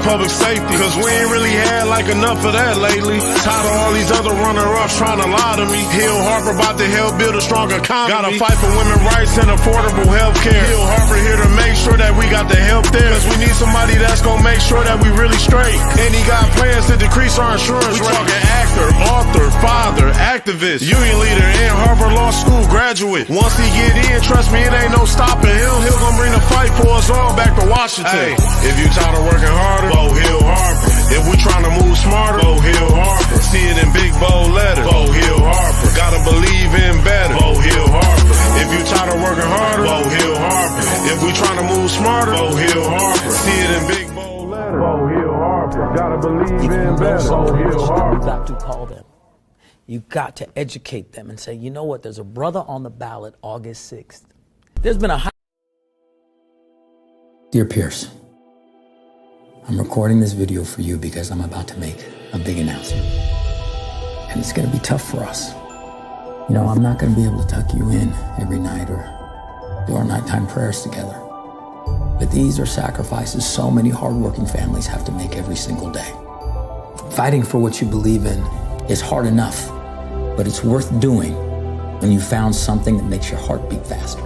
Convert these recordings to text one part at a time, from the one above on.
public safety, cause we ain't really had like enough of that lately. Tired of all these other runner-ups trying to lie to me. Hill Harper about to help build a strong economy. Gotta fight for women's rights and affordable health care. Hill Harper here to make sure that we got the help there, cause we need somebody that's gonna make sure that we really straight. And he got plans to decrease our insurance rate. We talking actor, author, father, activist, union leader, and Harvard Law School graduate. Once he get in, trust me, it ain't no stopping him. He'll gonna bring the fight for us all back to Washington. Hey, if you tired of working harder, go Hill Harper. If we trying to move smarter, go Hill Harper. See it in big bold letters, go Hill Harper. Gotta believe in better, go Hill Harper. If you tired of working harder, go Hill Harper. If we trying to move smarter, go Hill Harper. See it in big bold letters, go Hill Harper. Gotta believe in better, go Hill Harper. You got to call them. You got to educate them and say, you know what, there's a brother on the ballot August 6th. There's been a... Dear Pierce, I'm recording this video for you because I'm about to make a big announcement. And it's gonna be tough for us. You know, I'm not gonna be able to tuck you in every night or do our nighttime prayers together. But these are sacrifices so many hardworking families have to make every single day. Fighting for what you believe in is hard enough, but it's worth doing when you found something that makes your heart beat faster.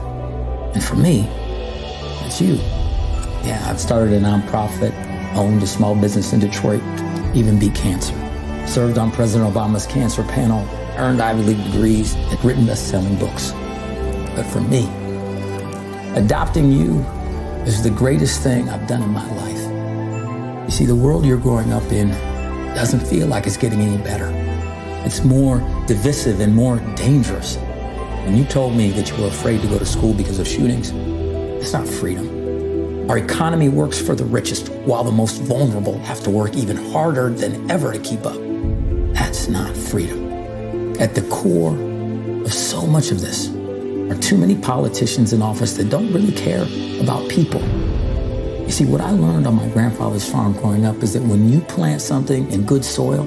And for me, it's you. Yeah, I've started a nonprofit, owned a small business in Detroit, even beat cancer. Served on President Obama's cancer panel, earned Ivy League degrees, and written best-selling books. But for me, adopting you is the greatest thing I've done in my life. You see, the world you're growing up in doesn't feel like it's getting any better. It's more divisive and more dangerous. When you told me that you were afraid to go to school because of shootings, it's not freedom. Our economy works for the richest, while the most vulnerable have to work even harder than ever to keep up. That's not freedom. At the core of so much of this are too many politicians in office that don't really care about people. You see, what I learned on my grandfather's farm growing up is that when you plant something in good soil,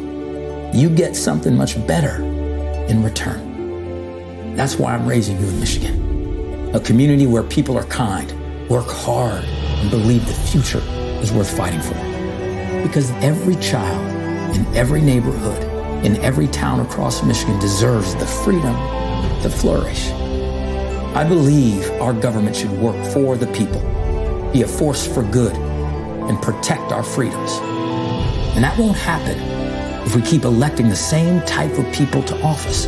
you get something much better in return. That's why I'm raising you in Michigan. A community where people are kind, work hard, and believe the future is worth fighting for. Because every child in every neighborhood, in every town across Michigan deserves the freedom to flourish. I believe our government should work for the people, be a force for good, and protect our freedoms. And that won't happen if we keep electing the same type of people to office.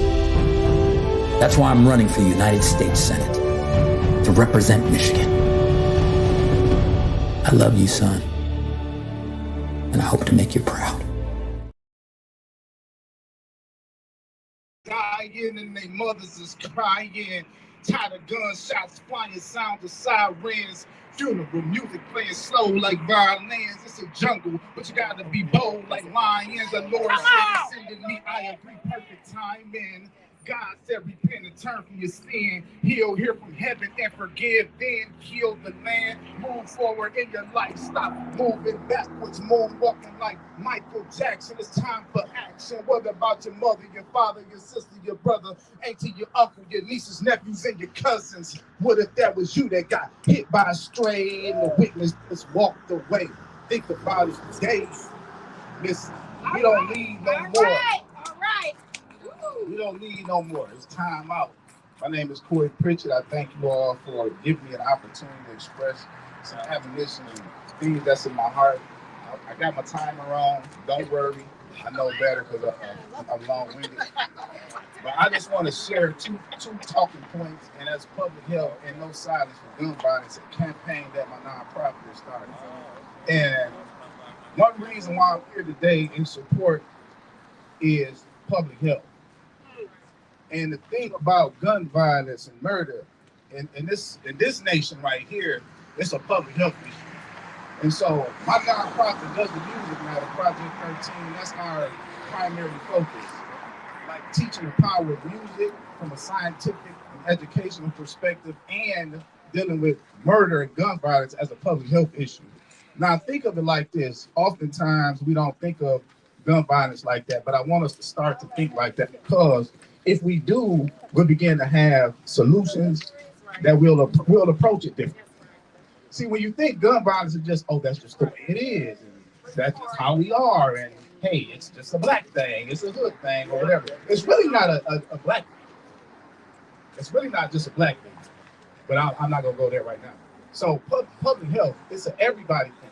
That's why I'm running for the United States Senate, to represent Michigan. I love you, son, and I hope to make you proud. Dying and their mothers is crying. Tired of gunshots flying, sound of sirens. Funeral music playing slow like violins. It's a jungle, but you gotta be bold like lions. The Lord said, sending me, I agree, perfect timing. God said, repent and turn from your sin. He'll hear from heaven and forgive. Then heal the land. Move forward in your life. Stop moving backwards. Moonwalking like Michael Jackson. It's time for action. What about your mother, your father, your sister, your brother, auntie, your uncle, your nieces, nephews, and your cousins? What if that was you that got hit by a stray and the witness just walked away? Think about it today. Listen, we don't need no more. All right. We don't need no more. It's time out. My name is Corey Pritchett. I thank you all for giving me an opportunity to express some admonition and things that's in my heart. I got my timer on. Don't worry. I know better because I'm long-winded. But I just want to share two talking points, and that's public health and no silence for gun violence, a campaign that my nonprofit has started. And one reason why I'm here today in support is public health. And the thing about gun violence and murder in this nation right here, it's a public health issue. And so my nonprofit does the music matter, Project 13. That's our primary focus, like teaching the power of music from a scientific and educational perspective, and dealing with murder and gun violence as a public health issue. Now think of it like this. Oftentimes we don't think of gun violence like that, but I want us to start to think like that, because if we do, we'll begin to have solutions that we'll approach it differently. See, when you think gun violence is just, oh, that's just the way it is, and That's just how we are. And hey, it's just a black thing. It's a hood thing or whatever. It's really not a black thing. It's really not just a black thing. But I'm not gonna go there right now. So public health, it's an everybody thing.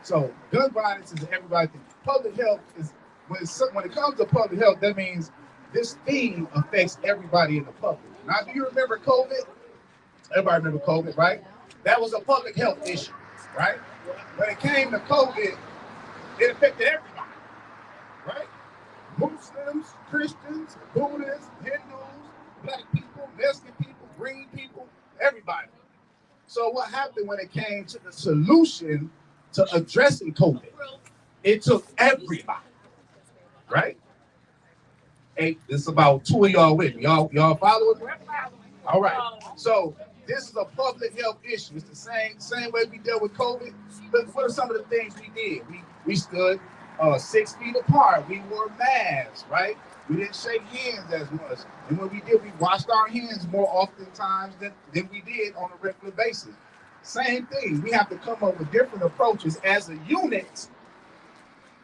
So gun violence is an everybody thing. Public health is when it comes to public health, that means this thing affects everybody in the public. Now, do you remember COVID? Everybody remember COVID, right? That was a public health issue, right? When it came to COVID, it affected everybody, right? Muslims, Christians, Buddhists, Hindus, black people, Mexican people, green people, everybody. So what happened when it came to the solution to addressing COVID? It took everybody, right? Hey, it's about two of y'all with me. Y'all following me? All right. So this is a public health issue. It's the same way we dealt with COVID. But what are some of the things we did? We stood 6 feet apart. We wore masks, right? We didn't shake hands as much. And when we did, we washed our hands more oftentimes than we did on a regular basis. Same thing. We have to come up with different approaches as a unit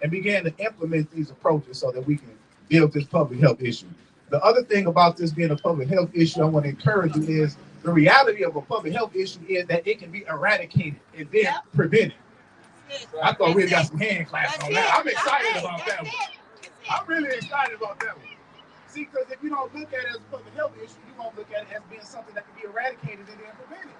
and begin to implement these approaches so that we can deal with this public health issue. The other thing about this being a public health issue I want to encourage you is the reality of a public health issue is that it can be eradicated and then prevented. I thought we got some hand claps on that. I'm excited about that one. I'm really excited about that one. See, because if you don't look at it as a public health issue, you won't look at it as being something that can be eradicated and then prevented.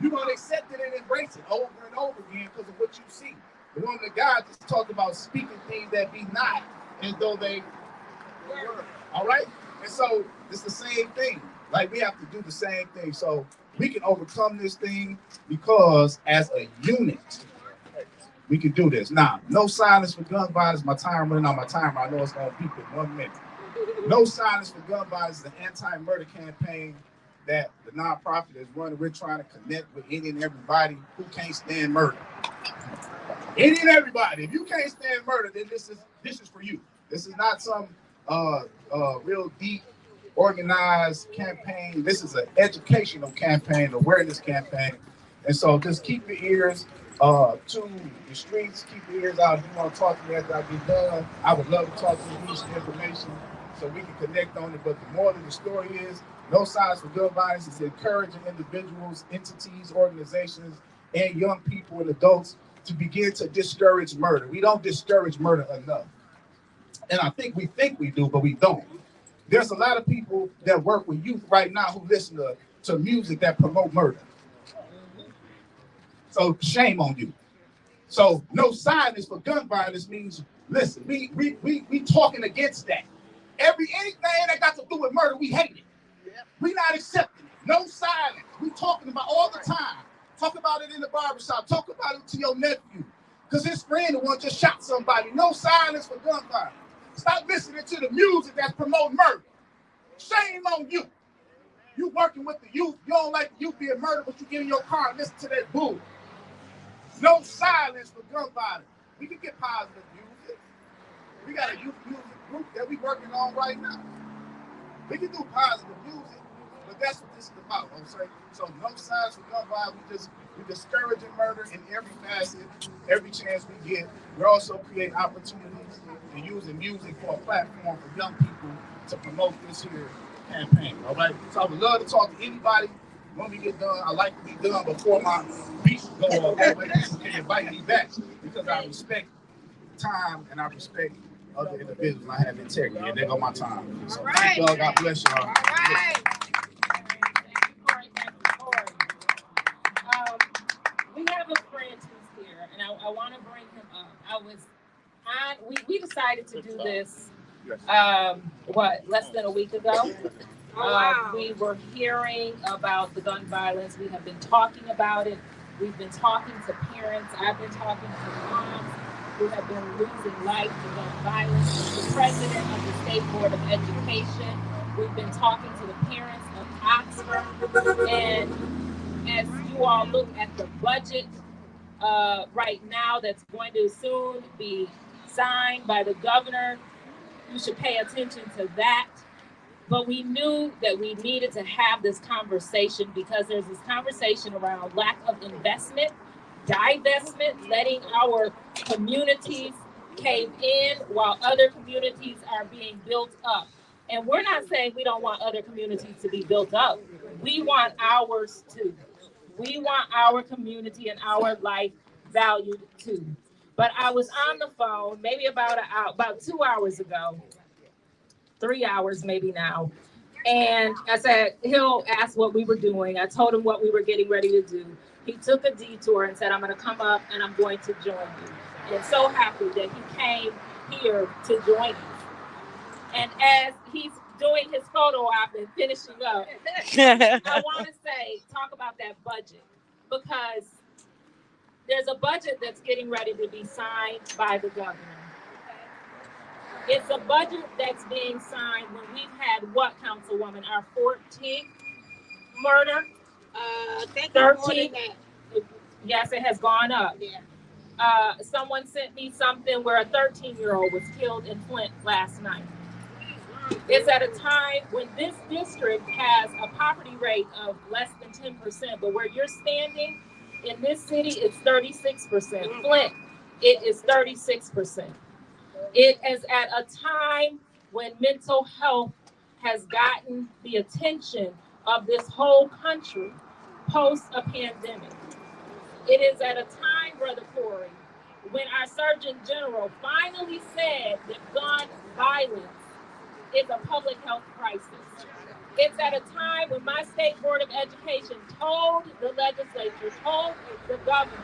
You're going to accept it and embrace it over and over again because of what you see. The woman of God just talked about speaking things that be not as though they were. All right? And so it's the same thing. Like we have to do the same thing. So we can overcome this thing because as a unit, we can do this. Now, no silence for gun violence. My time running on my timer. I know it's going to peak in 1 minute. No silence for gun violence is an anti-murder campaign that the nonprofit is running. We're trying to connect with any and everybody who can't stand murder. Any and everybody. If you can't stand murder, then this is for you. This is not some real deep, organized campaign. This is an educational campaign, awareness campaign. And so just keep your ears to the streets, keep your ears out. If you want to talk to me after I get done, I would love to talk to you, give you some information so we can connect on it. But the moral of the story is no silence for gun violence is encouraging individuals, entities, organizations, and young people and adults to begin to discourage murder. We don't discourage murder enough. And I think we do, but we don't. There's a lot of people that work with youth right now who listen to music that promote murder. So shame on you. So no silence for gun violence means, listen, we talking against that. Anything that got to do with murder, we hate it. We not accepting it. No silence. We talking about all the time. Talk about it in the barbershop. Talk about it to your nephew. Because his friend the one just shot somebody. No silence for gun violence. Stop listening to the music that's promoting murder. Shame on you. You working with the youth. You don't like the youth being murdered, but you get in your car and listen to that bull. No silence for gun violence. We can get positive music. We got a youth music group that we working on right now. We can do positive music, but that's what this is about. Okay? So no silence for gun violence. We discouraging murder in every facet, every chance we get. We're also creating opportunities and using music for a platform for young people to promote this here campaign. All right. So I would love to talk to anybody. When we get done, I like to be done before my beats go off. That way people can invite me back because I respect time and I respect other individuals. I have integrity and they go my time. So thank y'all. God bless y'all. All right. We have a friend who's here, and I want to bring him up. We decided to do this, less than a week ago. We were hearing about the gun violence. We have been talking about it. We've been talking to parents. I've been talking to moms who have been losing life to gun violence. The president of the State Board of Education. We've been talking to the parents of Oxford. And as you all look at the budget right now that's going to soon be signed by the governor, you should pay attention to that. But we knew that we needed to have this conversation because there's this conversation around lack of investment divestment, letting our communities cave in while other communities are being built up. And we're not saying we don't want other communities to be built up. We want ours too. We want our community and our life valued too. But I was on the phone maybe about 2 hours ago, 3 hours maybe now. And I said, he'll ask what we were doing. I told him what we were getting ready to do. He took a detour and said, I'm going to come up and I'm going to join you. And so happy that he came here to join us. And as he's doing his photo op and finishing up, I want to talk about that budget, because there's a budget that's getting ready to be signed by the governor. It's a budget that's being signed when we've had what, Councilwoman? Our 14th murder? 13th? Yes, it has gone up. Yeah. Someone sent me something where a 13-year-old was killed in Flint last night. It's at a time when this district has a poverty rate of less than 10%, but where you're standing in this city, it's 36%. Flint, it is 36%. It is at a time when mental health has gotten the attention of this whole country post a pandemic. It is at a time, Brother Corey, when our Surgeon General finally said that gun violence is a public health crisis. It's at a time when my State Board of Education told the legislature, told the governor,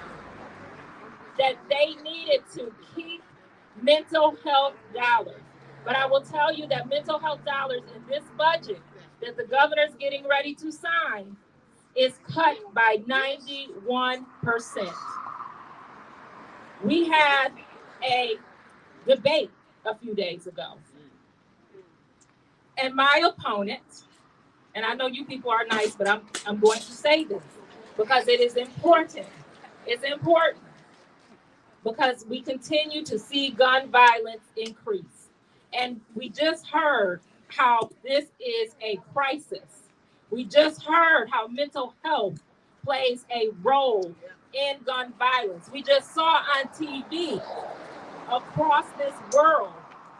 that they needed to keep mental health dollars. But I will tell you that mental health dollars in this budget that the governor's getting ready to sign is cut by 91%. We had a debate a few days ago. And my opponent, and I know you people are nice, but I'm going to say this because it is important. It's important because we continue to see gun violence increase. And we just heard how this is a crisis. We just heard how mental health plays a role in gun violence. We just saw on TV across this world,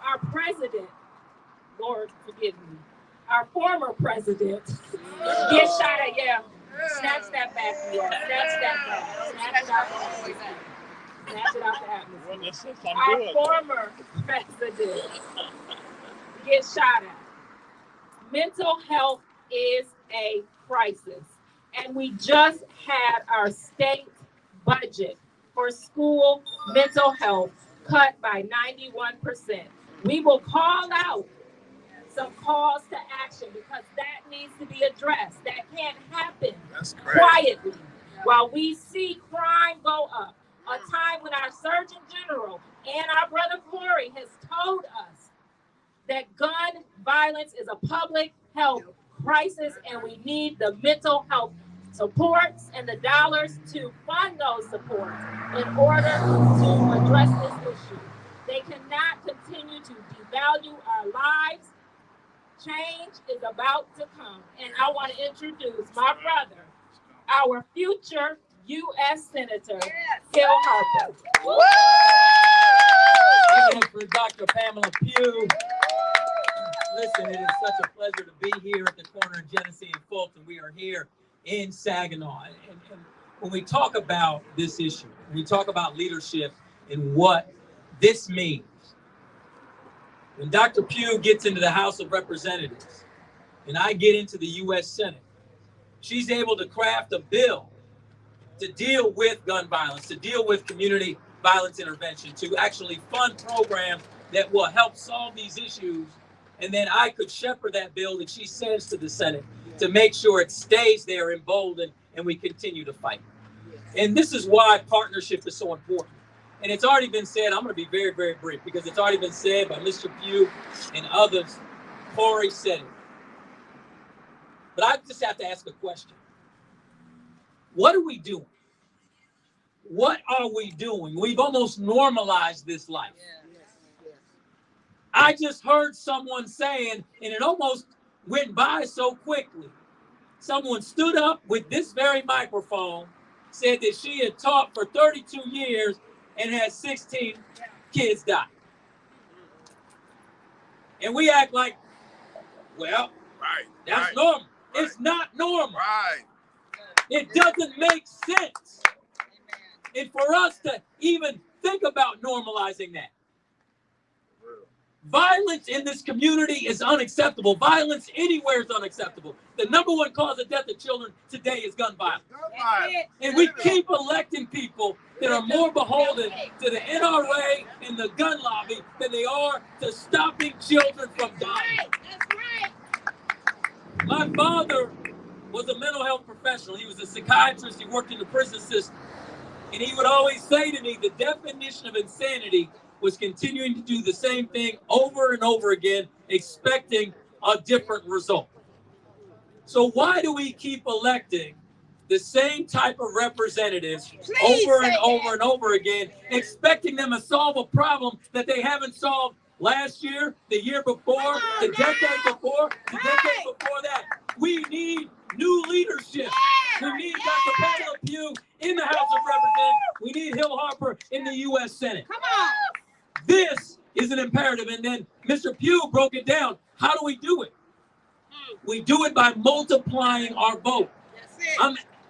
our president, Lord forgive me, our former president get shot at, yeah. Snatch that back, yeah. Snatch that back. Snatch it out the atmosphere. Snatch it out the atmosphere. Our former president get shot at. Mental health is a crisis. And we just had our state budget for school mental health cut by 91%. We will call out some calls to action because that needs to be addressed. That can't happen quietly while we see crime go up. A time when our Surgeon General and our Brother Corey has told us that gun violence is a public health crisis and we need the mental health supports and the dollars to fund those supports in order to address this issue. They cannot continue to devalue our lives. Change is about to come. And I want to introduce my brother, our future U.S. Senator, Hill Harper. Give it for Dr. Pamela Pugh. Listen, it is such a pleasure to be here at the corner of Genesee and Fulton. We are here in Saginaw. And when we talk about this issue, when we talk about leadership and what this means, when Dr. Pugh gets into the House of Representatives and I get into the U.S. Senate, she's able to craft a bill to deal with gun violence, to deal with community violence intervention, to actually fund programs that will help solve these issues. And then I could shepherd that bill that she sends to the Senate to make sure it stays there emboldened and we continue to fight. And this is why partnership is so important. And it's already been said, I'm going to be very, very brief because it's already been said by Mr. Pugh and others. Corey said it. But I just have to ask a question. What are we doing? What are we doing? We've almost normalized this life. I just heard someone saying, and it almost went by so quickly. Someone stood up with this very microphone said that she had taught for 32 years and had 16 kids die. And we act like, well, that's normal. Right. It's not normal. Right. It doesn't make sense. And for us to even think about normalizing that. Violence in this community is unacceptable. Violence anywhere is unacceptable. The number one cause of death of children today is gun violence. And we keep electing people that are more beholden to the NRA and the gun lobby than they are to stopping children from dying. My father was a mental health professional. He was a psychiatrist. He worked in the prison system. And he would always say to me, the definition of insanity was continuing to do the same thing over and over again, expecting a different result. So why do we keep electing the same type of representatives over and over and over again, expecting them to solve a problem that they haven't solved last year, the year before, the decade before, the decade before that? We need new leadership. We need Dr. Pamela Pugh in the House of Representatives. We need Hill Harper in the U.S. Senate. Come on. This is an imperative. And then Mr. Pugh broke it down. How do we do it? We do it by multiplying our vote.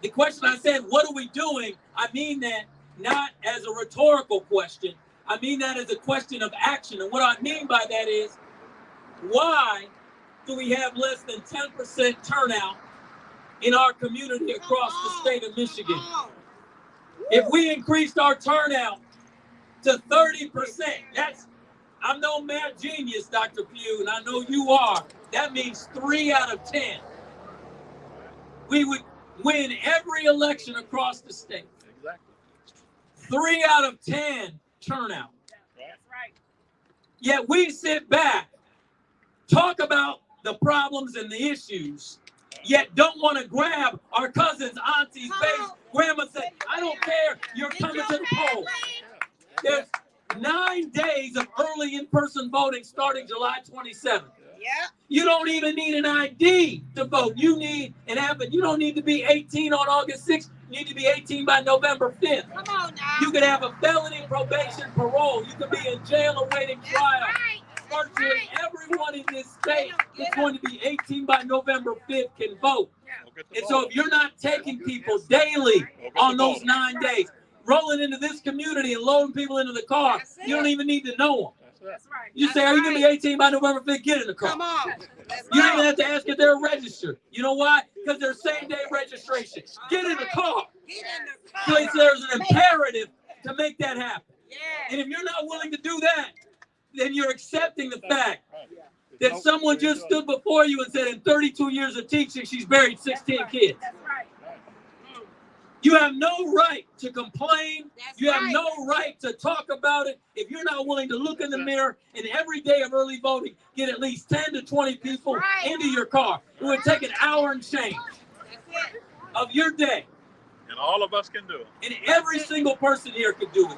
The question I said, what are we doing? I mean that not as a rhetorical question. I mean that as a question of action. And what I mean by that is, why do we have less than 10% turnout in our community across the state of Michigan? If we increased our turnout to 30%, I'm no math genius, Dr. Pugh, and I know you are. That means 3 out of 10. We would win every election across the state. Exactly. 3 out of 10 turnout. That's right. Yet we sit back, talk about the problems and the issues, yet don't want to grab our cousins, aunties, babies, grandma, say, I don't care, you're coming to the polls. There's 9 days of early in-person voting starting July 27th. Yeah. You don't even need an ID to vote. You don't need to be 18 on August 6th. You need to be 18 by November 5th. Come on now. You can have a felony, probation, parole. You can be in jail awaiting trial. Virtually everyone in this state that's going to be 18 by November 5th can vote. And so if you're not taking people daily on those 9 days, rolling into this community and loading people into the car, you don't even need to know them. That's right. You say, are you going to be 18 by November 5th? Get in the car. Come on. You don't even have to ask if they're registered. You know why? Because they're same-day registration. Get in the car. Because there's an imperative to make that happen. And if you're not willing to do that, then you're accepting the fact that someone just stood before you and said in 32 years of teaching, she's buried 16 kids. That's right. You have no right to complain. You have no right to talk about it if you're not willing to look in the mirror and every day of early voting get at least 10 to 20 people into your car. It would take an hour and change of your day. And all of us can do it. And every single person here could do it.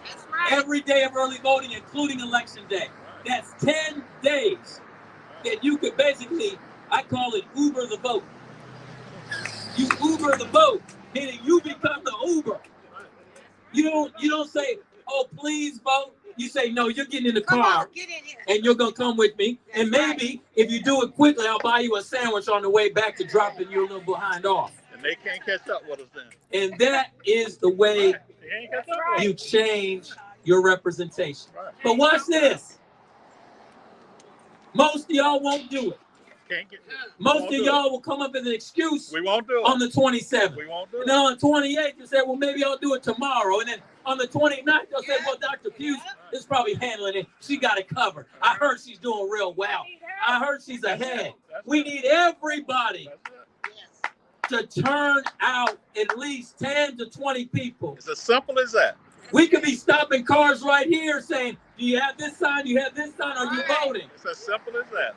Every day of early voting, including election day. That's 10 days that you could basically, I call it Uber the vote. You Uber the vote. Meaning you become the Uber. You don't say, oh, please vote. You say, no, you're getting in the car and you're going to come with me. And maybe if you do it quickly, I'll buy you a sandwich on the way back to dropping you a little behind off. And they can't catch up with us then. And that is the way you change your representation. But watch this. Most of y'all won't do it. Most of y'all will come up with an excuse. We won't do it. On the 27th. We won't do it. And then on the 28th, you say, well, maybe I'll do it tomorrow. And then on the 29th, they'll say, well, Dr. Pugh is probably handling it. She got it covered. I heard she's doing real well. I heard she's ahead. We need everybody to turn out at least 10 to 20 people. It's as simple as that. We could be stopping cars right here saying, do you have this sign? Do you have this sign? Are you voting? It's as simple as that.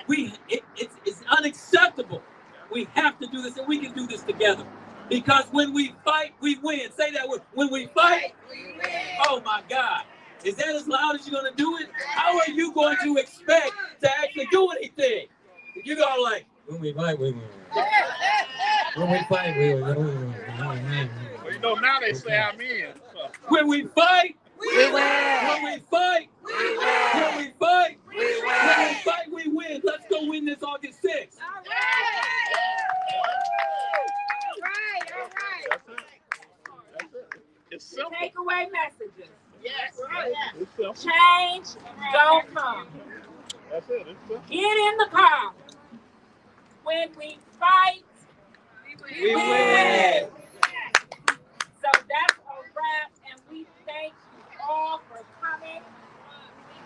It's unacceptable. We have to do this, and we can do this together. Because when we fight, we win. Say that word. When we fight, we win. Oh my God. Is that as loud as you're going to do it? How are you going to expect to actually do anything? You're going to like, when we fight, we win. When we fight, we win. You know, now they say I'm in. So. When we fight, we win. When we fight, we win. When we fight, we win. When we fight, we win. Let's go win this August 6th. All right. All right. That's it. That's it. It's simple. Takeaway messages. Yes. It's simple. Change don't come. That's it. It's simple. Get in the car. When we fight, We win. So that's a wrap, and we thank you all for coming.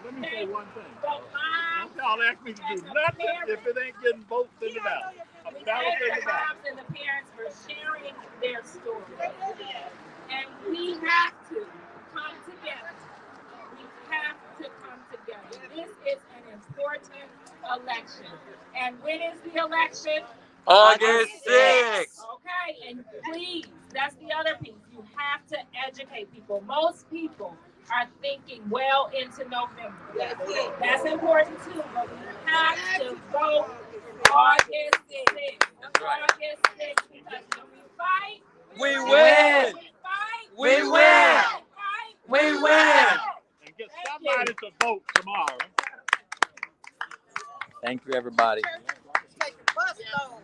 Let me say one thing. The moms Don't y'all ask me to do nothing if it ain't getting votes in the ballot. A We ballot thank in the the ballot. moms and the parents for sharing their stories. And we have to come together. We have to come together. This is an important election. And when is the election? August 6th. Okay, and please, that's the other piece. You have to educate people. Most people are thinking well into November. That's important too, but we have to vote August 6th. August 6th, because when we fight, We win. when we fight, We win. fight, We win. And get somebody to vote tomorrow. Thank you, everybody. Take the bus home.